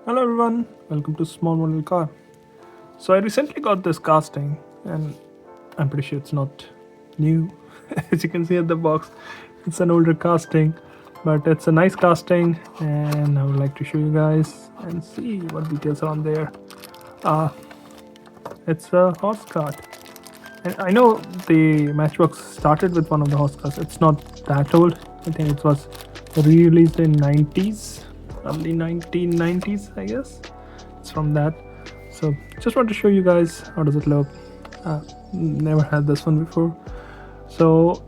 Hello everyone, welcome to Small Model Car. So I recently got this casting and I'm pretty sure it's not new. As you can see at the box, it's an older casting, but it's a nice casting and I would like to show you guys and see what details are on there. It's a horse cart. And I know the Matchbox started with one of the horse carts. It's not that old. I think it was re-released in 90s, early 1990s, I guess. It's from that. So just want to show you guys how does it look. Never had this one before. So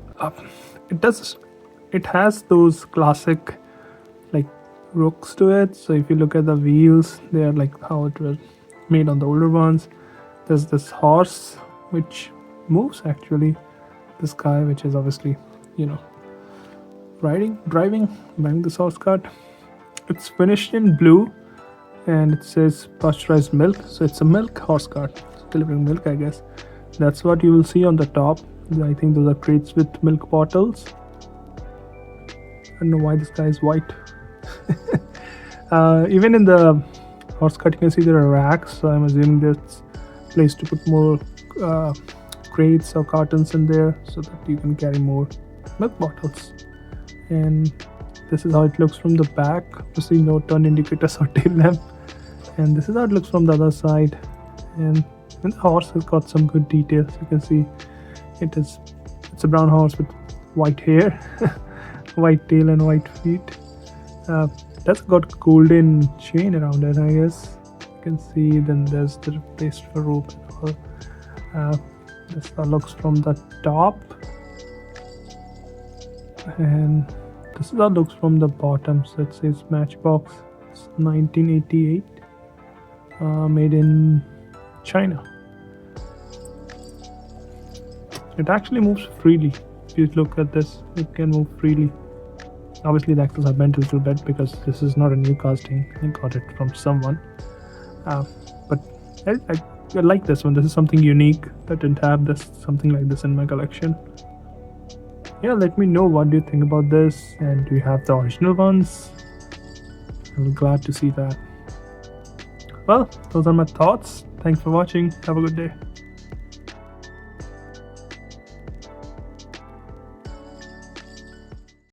it has those classic like rooks to it. So if you look at the wheels, they are like how it was made on the older ones. There's this horse which moves actually, this guy which is obviously driving this horse cart. It's finished in blue and it says pasteurized milk, so it's a milk horse cart. It's delivering milk, I guess. That's what you will see on the top. I think those are crates with milk bottles. I don't know why this guy is white. Even in the horse cart you can see there are racks, so I'm assuming there's place to put more crates or cartons in there so that you can carry more milk bottles. And this is how it looks from the back. Obviously no turn indicators or tail lamp. And this is how it looks from the other side. And the horse has got some good details. You can see it's a brown horse with white hair, white tail and white feet. That's got golden chain around it, I guess. You can see then there's the place for rope and all. This looks from the top, and this is how it looks from the bottom. So it says Matchbox. It's 1988, made in China. It actually moves freely. If you look at this, it can move freely. Obviously the axles are bent a little bit because this is not a new casting. I got it from someone, but I like this one. This is something unique. I didn't have something like this in my collection. Yeah, let me know what do you think about this, and do you have the original ones? I'm glad to see that. Well, those are my thoughts. Thanks for watching. Have a good day.